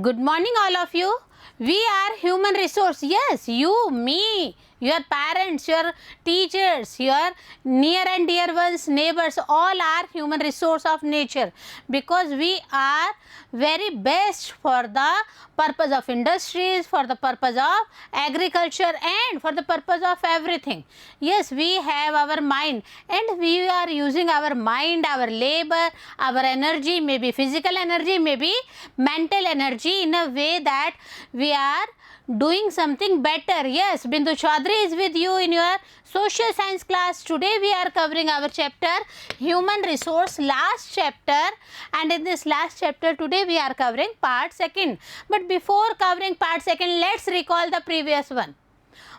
Good morning all of you. We are human resource. Yes, you, me, your parents, your teachers, your near and dear ones, neighbors, all are human resource of nature, because we are very best for the purpose of industries, for the purpose of agriculture, and for the purpose of everything. Yes, we have our mind and we are using our mind, our labor, our energy, maybe physical energy, maybe mental energy, in a way that we are doing something better. Yes, Bindu Chaudhary is with you in your social science class. Today we are covering our chapter human resource, last chapter, and in this last chapter today we are covering part second. But before covering part second, let's recall the previous one.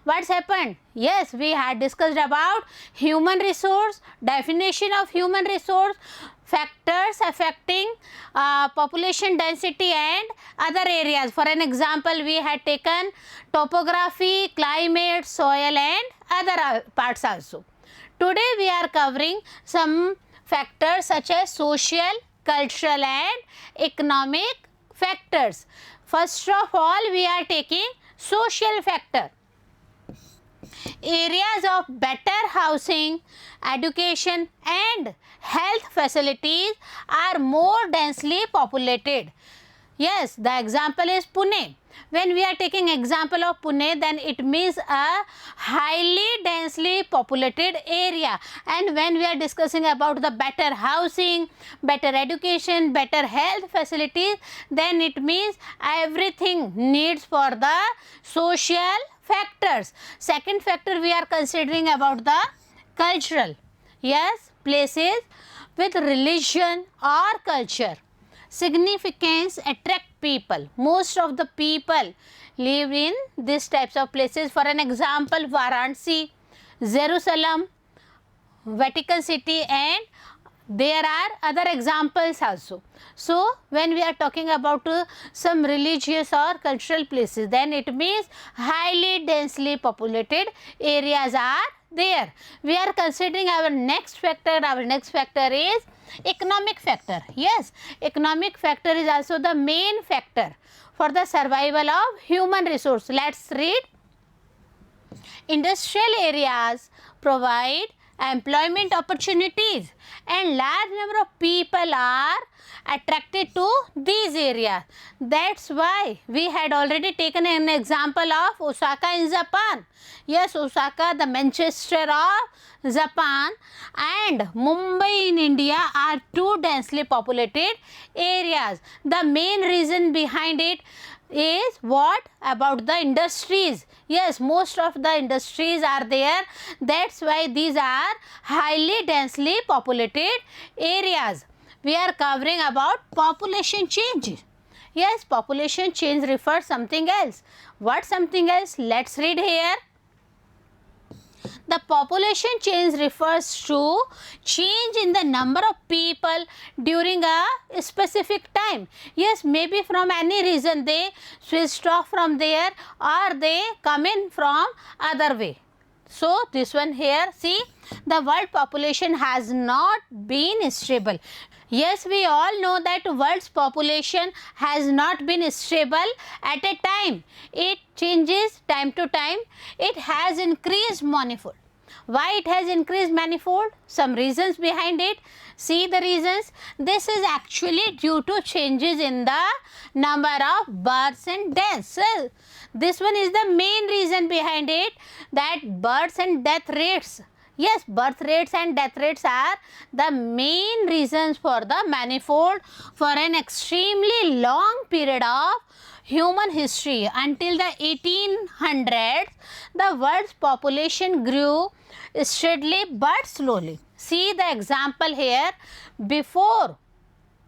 What's happened? Yes, we had discussed about human resource, definition of human resource, factors affecting population density and other areas. For an example, we had taken topography, climate, soil and other parts also. Today we are covering some factors such as social, cultural and economic factors. First of all, we are taking social factor. Areas of better housing, education and health facilities are more densely populated. Yes, the example is Pune. When we are taking example of Pune, then it means a highly densely populated area. And when we are discussing about the better housing, better education, better health facilities, then it means everything needs for the social factors. Second factor we are considering about the cultural. Yes, places with religion or culture significance attract people. Most of the people live in these types of places. For an example, Varanasi, Jerusalem, Vatican City, and there are other examples also. So, when we are talking about some religious or cultural places, then it means highly densely populated areas are there. We are considering our next factor. Our next factor is economic factor. Yes, economic factor is also the main factor for the survival of human resource. Let's read. Industrial areas provide employment opportunities and large number of people are attracted to these areas. That's why we had already taken an example of Osaka in Japan. Yes, Osaka, the Manchester of Japan, and Mumbai in India are two densely populated areas. The main reason behind it is what? About the industries. Yes, most of the industries are there. That's why these are highly densely populated areas. We are covering about population change. Yes, population change refers something else. What something else? Let's read here. The population change refers to change in the number of people during a specific time. Yes, maybe from any reason they switched off from there or they come in from other way. So, this one here, see, the world population has not been stable. Yes, we all know that world's population has not been stable at a time. It changes time to time. It has increased manifold. Why it has increased manifold? Some reasons behind it. See the reasons. This is actually due to changes in the number of births and deaths. So, this one is the main reason behind it, that births and death rates. Yes, birth rates and death rates are the main reasons for the manifold for an extremely long period of human history. Until the 1800s, the world's population grew steadily but slowly. See the example here. Before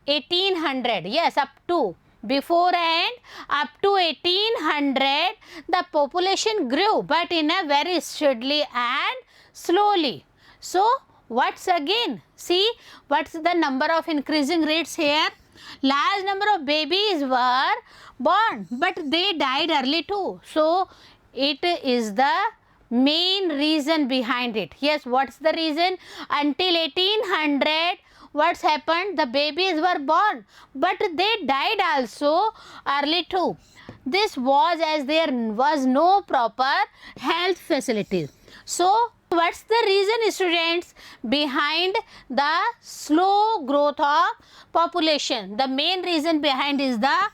1800, yes, up to before and up to 1800, the population grew but in a very steadily and slowly. So, what's again? See, what's the number of increasing rates here? Large number of babies were born but they died early too. So, it is the main reason behind it. Yes, what's the reason? Until 1800, what's happened? The babies were born, but they died also early too. This was as there was no proper health facilities. So, what's the reason, students, behind the slow growth of population? The main reason behind is the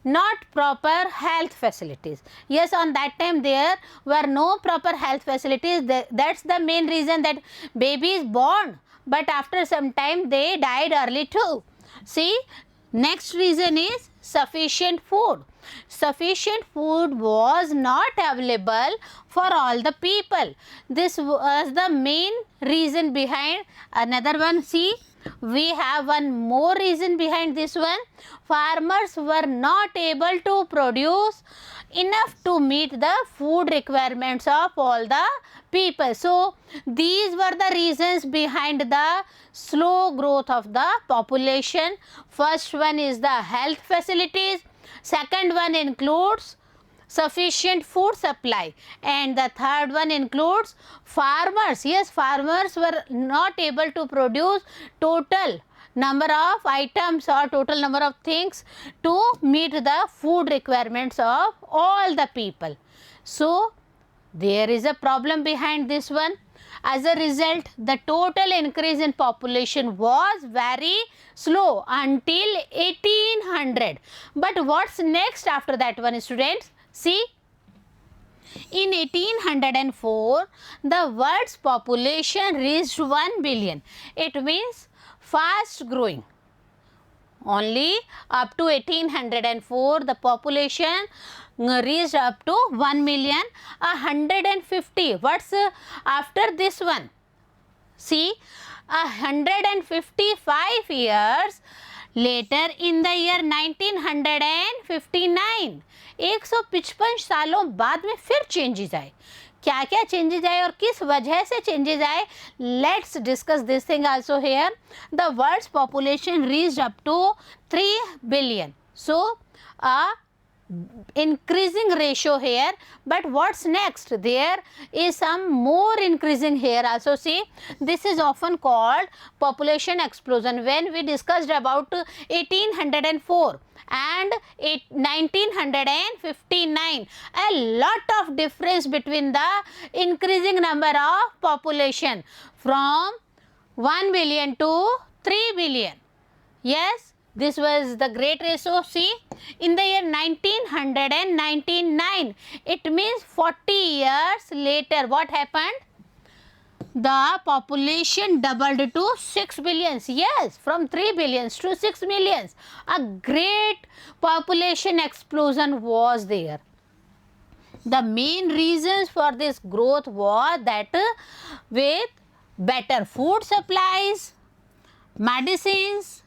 not proper health facilities. Yes, on that time there were no proper health facilities. That's the main reason that baby is born, but after some time they died early too. See, next reason is sufficient food. Sufficient food was not available for all the people. This was the main reason behind. Another one, see, we have one more reason behind this one. Farmers were not able to produce enough to meet the food requirements of all the people. So, these were the reasons behind the slow growth of the population. First one is the health facilities. Second one includes sufficient food supply, and the third one includes farmers. Yes, farmers were not able to produce total number of items or total number of things to meet the food requirements of all the people. So, there is a problem behind this one. As a result, the total increase in population was very slow until 1800. But what's next after that one, students? See, in 1804, the world's population reached 1 billion. It means fast growing. Only up to 1804, the population reached up to 1,150,000. What's after this one? See, 155 years later, in the year 1959, 155 सालों बाद में फिर changes आए. क्या क्या changes आए और किस वजह से चेंजेस आए? Let's discuss this thing also here. The world's population reached up to 3 billion. So increasing ratio here, but what's next? There is some more increasing here also. See, this is often called population explosion. When we discussed about 1804 and 1959, a lot of difference between the increasing number of population from 1 billion to 3 billion. Yes, this was the great ratio. See, in the year 1999, it means 40 years later, what happened? The population doubled to 6 billions. Yes, from 3 billions to 6 millions. A great population explosion was there. The main reasons for this growth was that with better food supplies, medicines,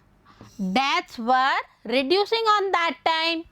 deaths were reducing on that time,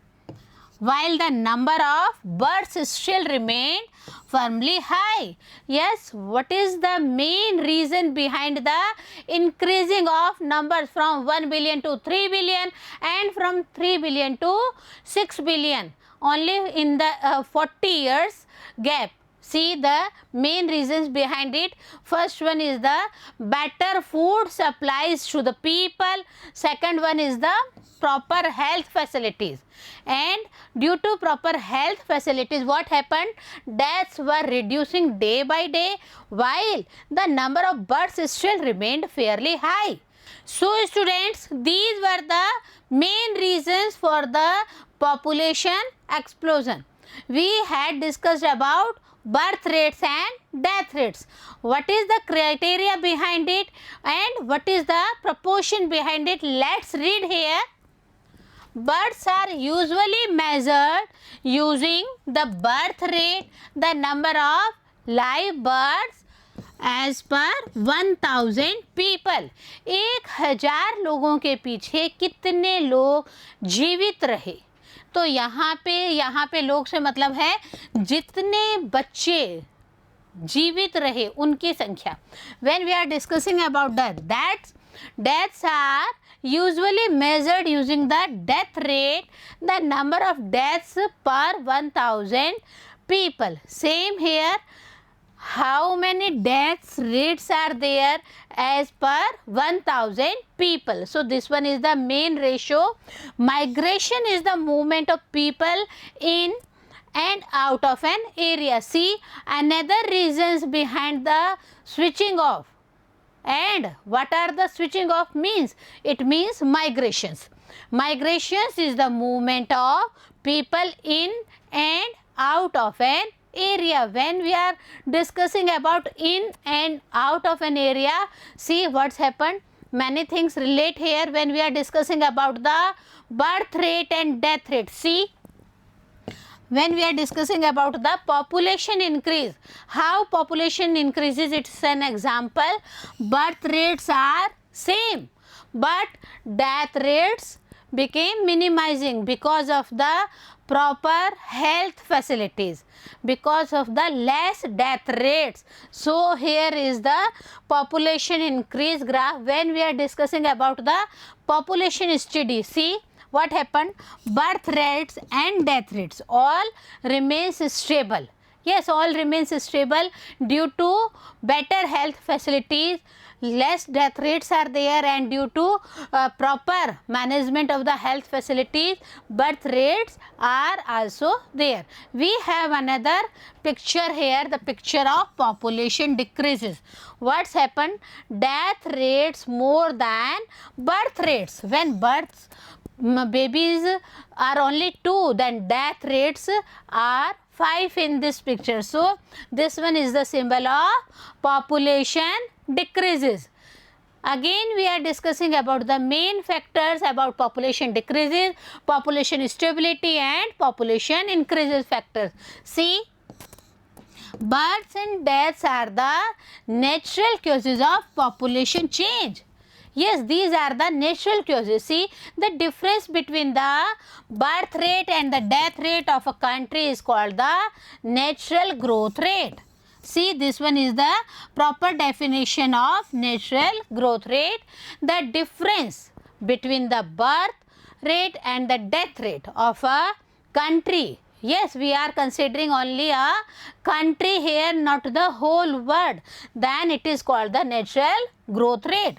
while the number of births still remained firmly high. Yes, what is the main reason behind the increasing of numbers from 1 billion to 3 billion and from 3 billion to 6 billion? Only in the 40 years gap. See the main reasons behind it. First one is the better food supplies to the people. Second one is the proper health facilities. And due to proper health facilities, what happened? Deaths were reducing day by day, while the number of births still remained fairly high. So students, these were the main reasons for the population explosion. We had discussed about birth rates and death rates. What is the criteria behind it and what is the proportion behind it? Let's read here. Births are usually measured using the birth rate, the number of live births as per 1000 people. 1000 लोगों के पीछे कितने लोग जीवित रहे. तो यहाँ पे लोग से मतलब है जितने बच्चे जीवित रहे उनकी संख्या. When we are discussing about deaths are usually measured using the death rate, the number of deaths per 1000 people. Same here, how many deaths rates are there as per 1000 people. So this one is the main ratio. Migration is the movement of people in and out of an area. See, another reasons behind the switching off. And what are the switching off means? It means migrations. Migrations is the movement of people in and out of an area. When we are discussing about in and out of an area, see what's happened. Many things relate here when we are discussing about the birth rate and death rate. See, when we are discussing about the population increase, how population increases, it's an example. Birth rates are same, but death rates became minimizing because of the proper health facilities, because of the less death rates. So here is the population increase graph. When we are discussing about the population study, see what happened. Birth rates and death rates all remains stable. Yes, all remains stable due to better health facilities. Less death rates are there, and due to proper management of the health facilities, birth rates are also there. We have another picture here, the picture of population decreases. What's happened? Death rates more than birth rates. When babies are only 2, then death rates are 5 in this picture. So this one is the symbol of population decreases. Again we are discussing about the main factors about population decreases, population stability and population increases factors. See, births and deaths are the natural causes of population change. Yes, these are the natural causes. See, the difference between the birth rate and the death rate of a country is called the natural growth rate. See, this one is the proper definition of natural growth rate. The difference between the birth rate and the death rate of a country. Yes, we are considering only a country here, not the whole world. Then it is called the natural growth rate.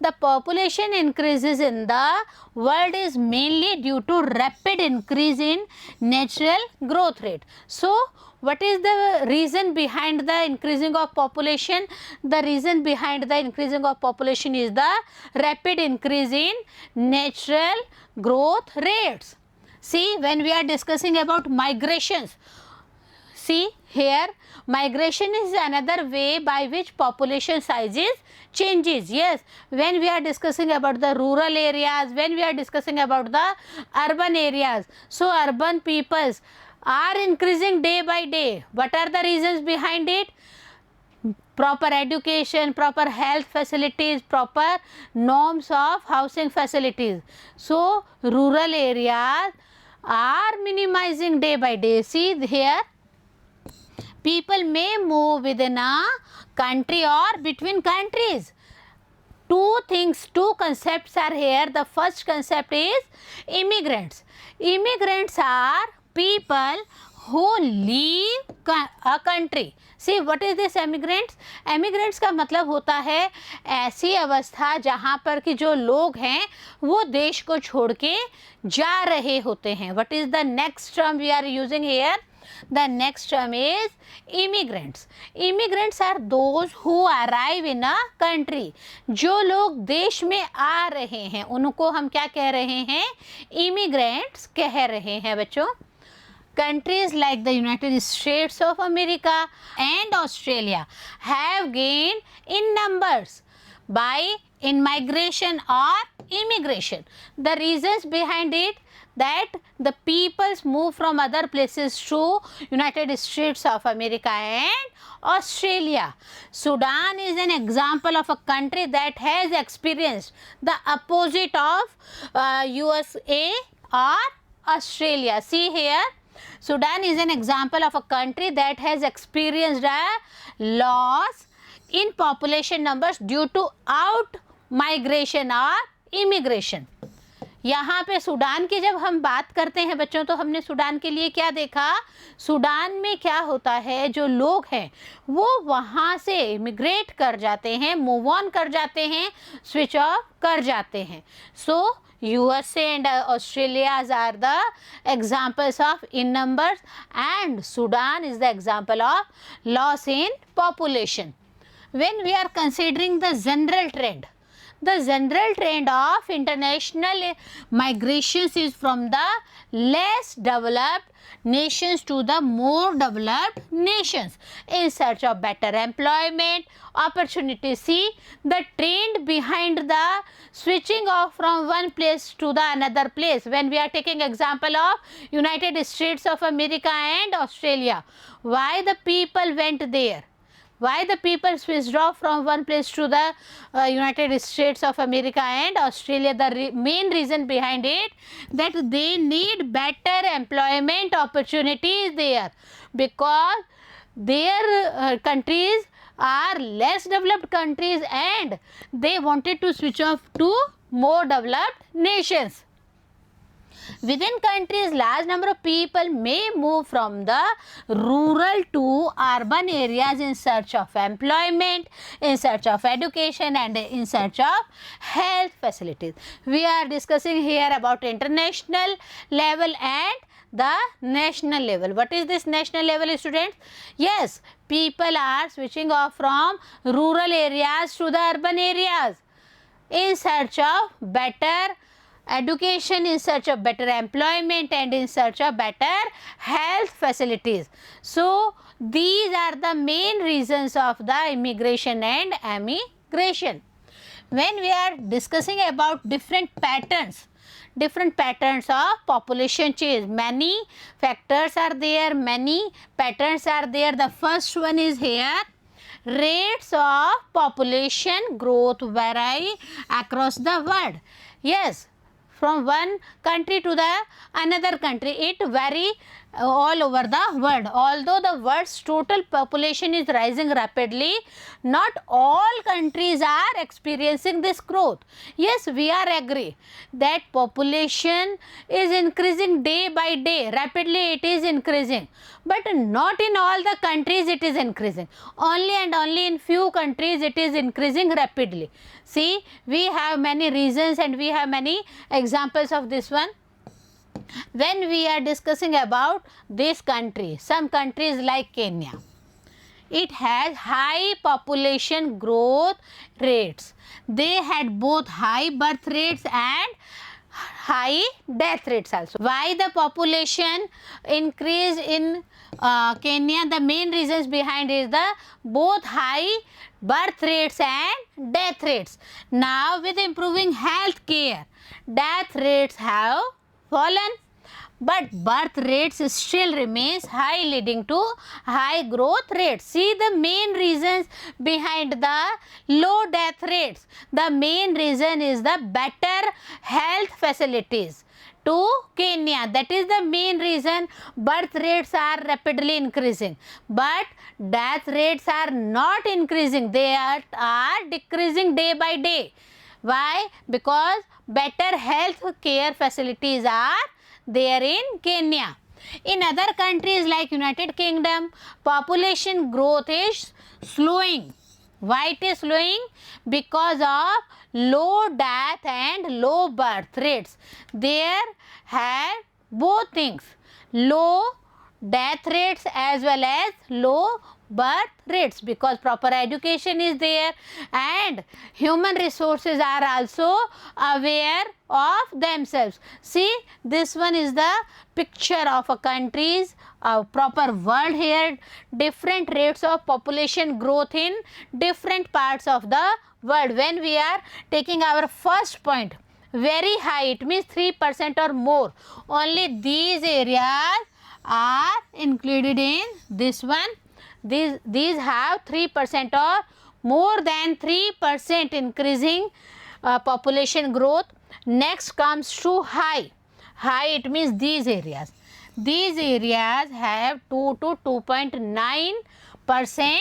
The population increases in the world is mainly due to rapid increase in natural growth rate. So, what is the reason behind the increasing of population? The reason behind the increasing of population is the rapid increase in natural growth rates. See, when we are discussing about migrations, see here, migration is another way by which population sizes changes. Yes, when we are discussing about the rural areas, when we are discussing about the urban areas, so urban peoples are increasing day by day. What are the reasons behind it? Proper education, proper health facilities, proper norms of housing facilities. So rural areas are minimizing day by day. See here, people may move within a country or between countries. Two concepts are here. The first concept is immigrants. Immigrants are people who leave a country. See, what is this immigrants? Immigrants का मतलब होता है ऐसी अवस्था जहाँ पर कि जो लोग हैं वो देश को छोड़ के जा रहे होते हैं. What is the next term we are using here? The next term is immigrants. Immigrants are those who arrive in a country. जो लोग देश में आ रहे हैं उनको हम क्या कह रहे हैं? Immigrants कह रहे हैं बच्चों. Countries like the United States of America and Australia have gained in numbers by immigration or immigration. The reasons behind it, that the peoples move from other places to United States of America and Australia. Sudan is an example of a country that has experienced the opposite of USA or Australia. See here, Sudan is an example of a country that has experienced a loss in population numbers due to out migration or immigration. यहाँ पे Sudan की जब हम बात करते हैं बच्चों, तो हमने सूडान के लिए क्या देखा, सूडान में क्या होता है, जो लोग हैं वो वहाँ से इमिग्रेट कर जाते हैं, मूव ऑन कर जाते हैं, स्विच ऑफ कर जाते हैं. सो USA and Australia are the examples of in numbers, and Sudan is the example of loss in population. When we are considering the general trend of international migrations is from the less developed nations to the more developed nations in search of better employment opportunity. See the trend behind the switching off from one place to the another place. When we are taking example of United States of America and Australia, why the people went there? Why the people switched off from one place to the United States of America and Australia? The main reason behind it, that they need better employment opportunities there, because their countries are less developed countries and they wanted to switch off to more developed nations. Within countries, large number of people may move from the rural to urban areas in search of employment, in search of education, and in search of health facilities. We are discussing here about international level and the national level. What is this national level, students? Yes, people are switching off from rural areas to the urban areas in search of better education, in search of better employment, and in search of better health facilities. So these are the main reasons of the immigration and emigration. When we are discussing about different patterns of population change, many factors are there, many patterns are there. The first one is here, rates of population growth vary across the world. Yes, from one country to the another country, it vary all over the world. Although the world's total population is rising rapidly, not all countries are experiencing this growth. Yes, we are agree that population is increasing day by day, rapidly it is increasing, but not in all the countries it is increasing. Only and only in few countries it is increasing rapidly. See, we have many reasons and we have many examples of this one. When we are discussing about this country, some countries like Kenya, it has high population growth rates. They had both high birth rates and high death rates also. Why the population increase in Kenya? The main reasons behind is the both high birth rates and death rates. Now with improving health care, death rates have fallen, but birth rates still remains high, leading to high growth rates. See the main reasons behind the low death rates. The main reason is the better health facilities to Kenya. That is the main reason birth rates are rapidly increasing, but death rates are not increasing. They are decreasing day by day. Why? Because better health care facilities are there in Kenya. In other countries like United Kingdom, population growth is slowing. Why it is slowing? Because of low death and low birth rates. There have both things, low death rates as well as low birth rates, because proper education is there and human resources are also aware of themselves. See, this one is the picture of a country's proper world here, different rates of population growth in different parts of the world. When we are taking our first point, very high, it means 3% or more, only these areas are included in this one. These have 3% or more than 3% increasing population growth. Next comes to high. High, it means these areas. These areas have 2 to 2.9%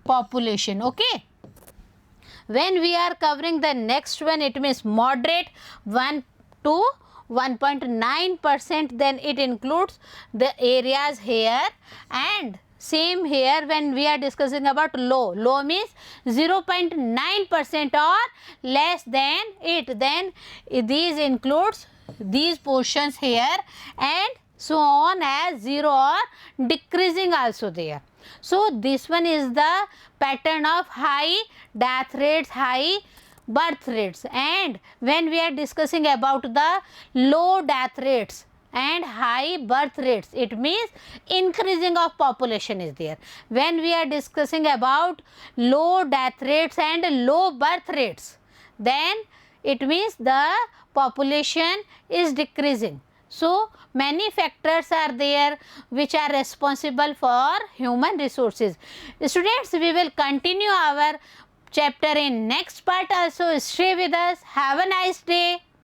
population. Okay. When we are covering the next one, it means moderate, 1 to 1.9%, then it includes the areas here. And same here when we are discussing about low means 0.9% or less than it, then these includes these portions here, and so on as 0 or decreasing also there. So this one is the pattern of high death rates, high birth rates. And when we are discussing about the low death rates and high birth rates, it means increasing of population is there. When we are discussing about low death rates and low birth rates, then it means the population is decreasing. So many factors are there which are responsible for human resources. Students, we will continue our chapter in next part also. Stay with us. Have a nice day.